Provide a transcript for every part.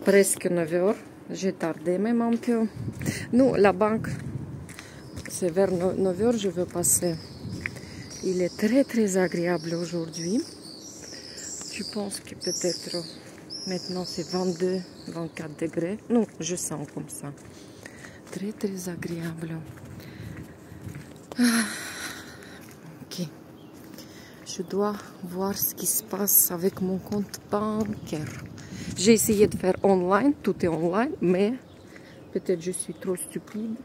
presque 9 heures. J'ai tardé même un peu. Nous, la banque, c'est vers 9 heures, je veux passer. Il est très agréable aujourd'hui. Je pense que peut-être maintenant c'est 22, 24 degrés. Non, je sens comme ça. Très agréable. Ok. Je dois voir ce qui se passe avec mon compte bancaire. J'ai essayé de faire online, tout est online, mais peut-être je suis trop stupide.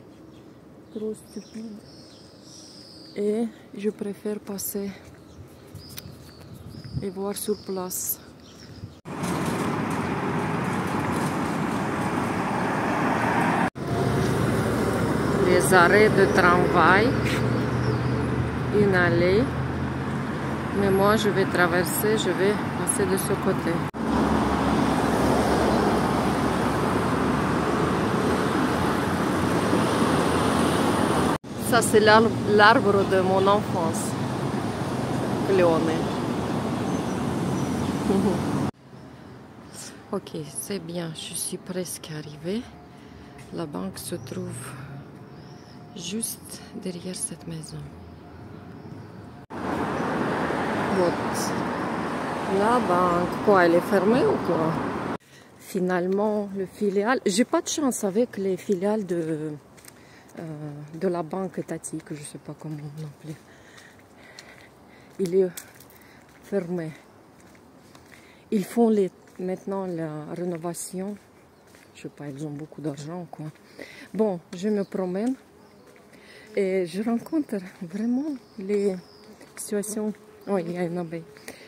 Et je préfère passer et voir sur place. Les arrêts de tramway, une allée. Mais moi, je vais traverser, je vais passer de ce côté. Ça, c'est l'arbre de mon enfance. Cléoné. Ok, c'est bien, je suis presque arrivée. La banque se trouve juste derrière cette maison. La banque, quoi, elle est fermée ou quoi? Finalement, le filiale, j'ai pas de chance avec les filiales de la banque étatique, je sais pas comment on appelle. Il est fermé. Ils font maintenant la rénovation. Je sais pas, ils ont beaucoup d'argent, quoi. Bon, je me promène et je rencontre vraiment les situations. Oh, il y a une abeille.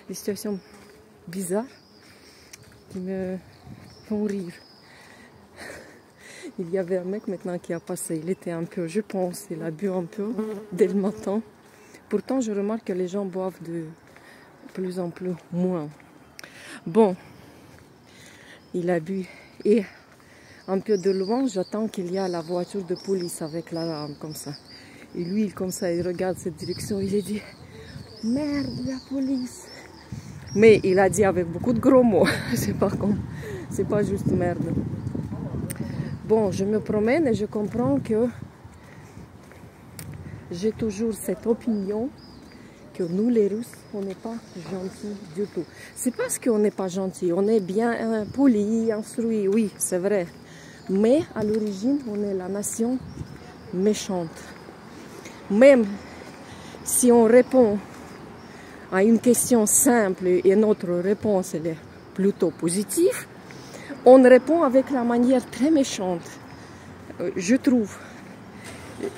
Les situations bizarres qui me font rire. Il y avait un mec maintenant qui a passé. Il était un peu, je pense, il a bu un peu dès le matin. Pourtant, je remarque que les gens boivent de plus en plus moins. Bon, il a bu et un peu de loin, j'attends qu'il y a la voiture de police avec l'alarme comme ça. Et lui, comme ça, il regarde cette direction, il a dit « Merde, la police !» Mais il a dit avec beaucoup de gros mots, c'est pas juste merde. Bon, je me promène et je comprends que j'ai toujours cette opinion que nous les Russes, on n'est pas gentils du tout. C'est parce qu'on n'est pas gentils, on est bien polis, instruits, oui, c'est vrai. Mais à l'origine, on est la nation méchante. Même si on répond à une question simple et notre réponse elle est plutôt positive, on répond avec la manière très méchante. Je trouve.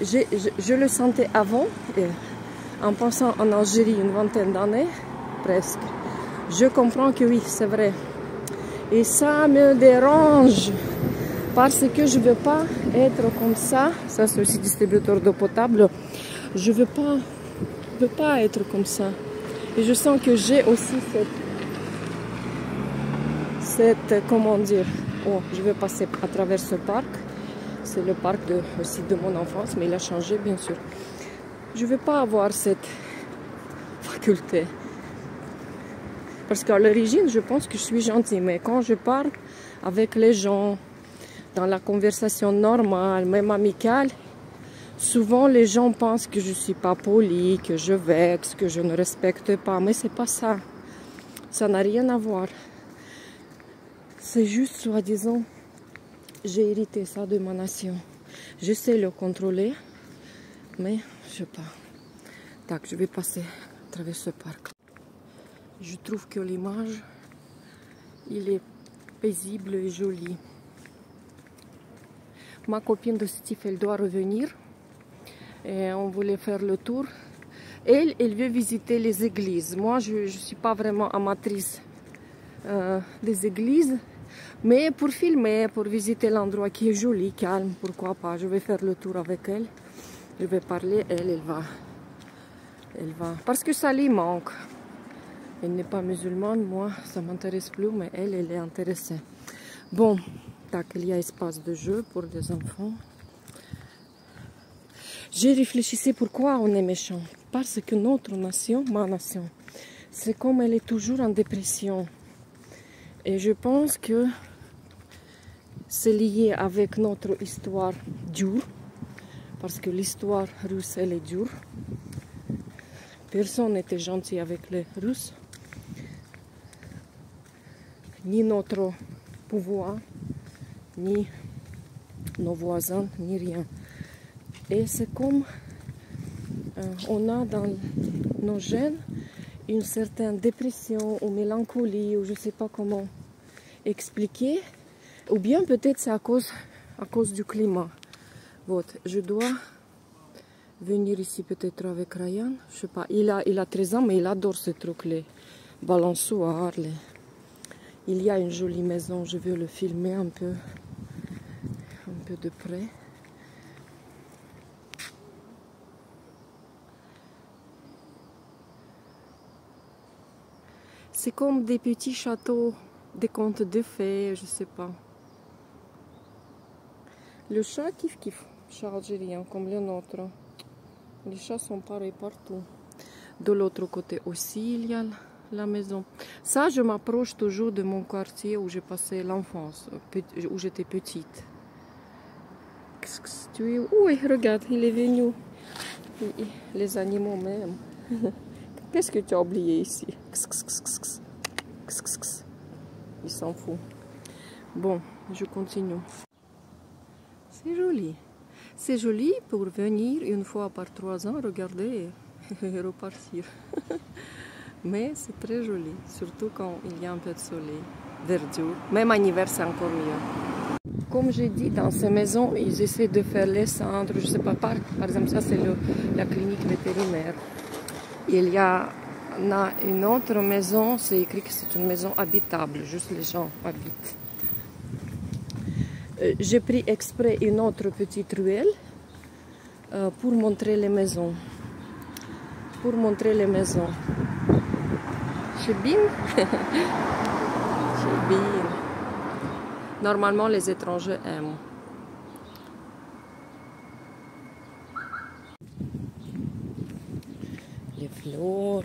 Je le sentais avant, en passant en Algérie une vingtaine d'années, presque. Je comprends que oui, c'est vrai. Et ça me dérange. Parce que je ne veux pas être comme ça. Ça, c'est aussi distributeur d'eau potable. Je ne veux pas être comme ça. Et je sens que j'ai aussi comment dire, oh, je vais passer à travers ce parc. C'est le parc aussi de mon enfance, mais il a changé, bien sûr. Je ne veux pas avoir cette faculté. Parce qu'à l'origine, je pense que je suis gentille. Mais quand je parle avec les gens, dans la conversation normale, même amicale, souvent les gens pensent que je ne suis pas polie, que je vexe, que je ne respecte pas. Mais c'est pas ça. Ça n'a rien à voir. C'est juste, soi-disant, j'ai hérité ça de ma nation. Je sais le contrôler, mais je sais pas. Tac, je vais passer à travers ce parc. Je trouve que l'image, il est paisible et jolie. Ma copine de Steve, elle doit revenir. Et on voulait faire le tour. Elle veut visiter les églises. Moi, je ne suis pas vraiment amatrice des églises. Mais pour filmer, pour visiter l'endroit qui est joli, calme, pourquoi pas. Je vais faire le tour avec elle. Je vais parler, elle va. Parce que ça lui manque. Elle n'est pas musulmane, moi, ça ne m'intéresse plus, mais elle est intéressée. Bon, tac, il y a espace de jeu pour des enfants. J'ai réfléchi pourquoi on est méchant. Parce que notre nation, ma nation, c'est comme elle est toujours en dépression. Et je pense que c'est lié avec notre histoire dure, parce que l'histoire russe, elle est dure. Personne n'était gentil avec les Russes, ni notre pouvoir, ni nos voisins, ni rien. Et c'est comme on a dans nos gènes une certaine dépression ou mélancolie, ou je ne sais pas comment expliquer, ou bien peut-être c'est à cause du climat. Voilà, je dois venir ici peut-être avec Ryan, je sais pas, il a 13 ans, mais il adore ce truc, les balançoires. Il y a une jolie maison, je veux le filmer un peu de près. C'est comme des petits châteaux, des contes de fées, je sais pas. Le chat kiffe, chat algérien comme le nôtre. Les chats sont pareils partout. De l'autre côté aussi, il y a la maison. Ça, je m'approche toujours de mon quartier où j'ai passé l'enfance, où j'étais petite. Oui, regarde, il est venu. Les animaux même. Qu'est-ce que tu as oublié ici? Il s'en fout. Bon, je continue. C'est joli. C'est joli pour venir une fois par 3 ans, regarder et repartir. Mais c'est très joli, surtout quand il y a un peu de soleil, verdure. Même en hiver, c'est encore mieux. Comme j'ai dit, dans ces maisons, ils essaient de faire les centres. Je ne sais pas, par exemple, ça c'est la clinique vétérinaire. Il y a une autre maison, c'est écrit que c'est une maison habitable, juste les gens habitent. J'ai pris exprès une autre petite ruelle pour montrer les maisons. C'est bien. C'est bien. Normalement, les étrangers aiment. Les fleurs.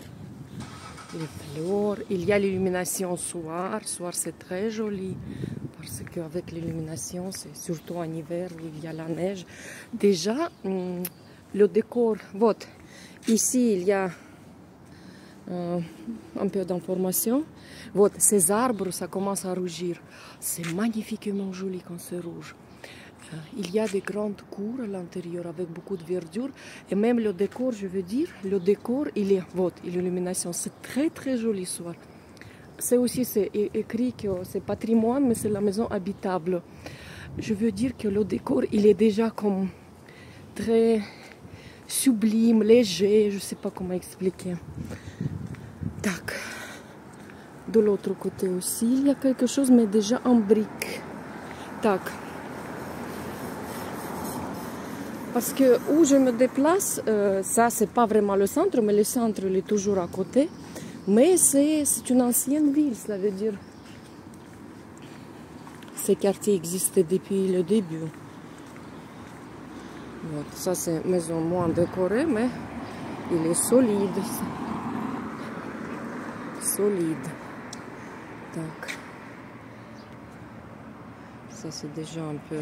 Il y a l'illumination soir. Soir, c'est très joli. Parce qu'avec l'illumination, c'est surtout en hiver où il y a la neige. Déjà, le décor, voilà. Ici, il y a un peu d'informations. Voilà, ces arbres, ça commence à rougir. C'est magnifiquement joli quand c'est rouge. Il y a des grandes cours à l'intérieur avec beaucoup de verdure. Et même le décor, je veux dire, le décor, il est, voilà, l'illumination, c'est très très joli soir. C'est aussi écrit que c'est patrimoine, mais c'est la maison habitable. Je veux dire que le décor, il est déjà comme très sublime, léger, je ne sais pas comment expliquer. Tac. De l'autre côté aussi, il y a quelque chose, mais déjà en briques. Tac. Parce que où je me déplace, ça c'est pas vraiment le centre, mais le centre il est toujours à côté. Mais c'est une ancienne ville, ça veut dire. Ces quartiers existaient depuis le début. Voilà, ça c'est une maison moins décorée, mais il est solide. Solide. Donc, ça c'est déjà un peu...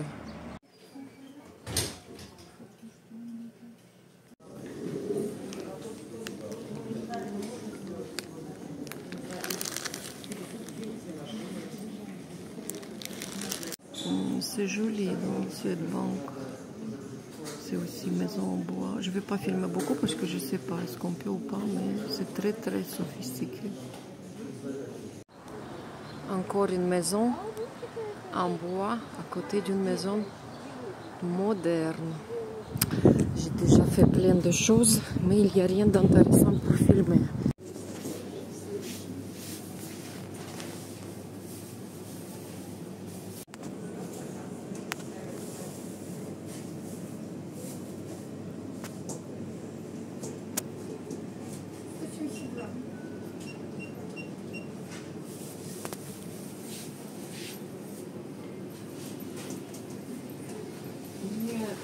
C'est joli dans cette banque. C'est aussi maison en bois. Je ne vais pas filmer beaucoup parce que je ne sais pas est-ce qu'on peut ou pas, mais c'est très très sophistiqué. Encore une maison en bois à côté d'une maison moderne. J'ai déjà fait plein de choses, mais il n'y a rien d'intéressant pour filmer.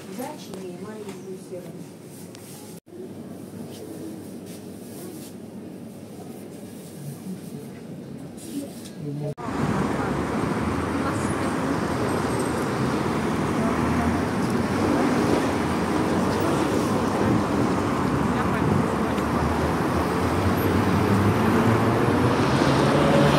Удачные маленькую серую.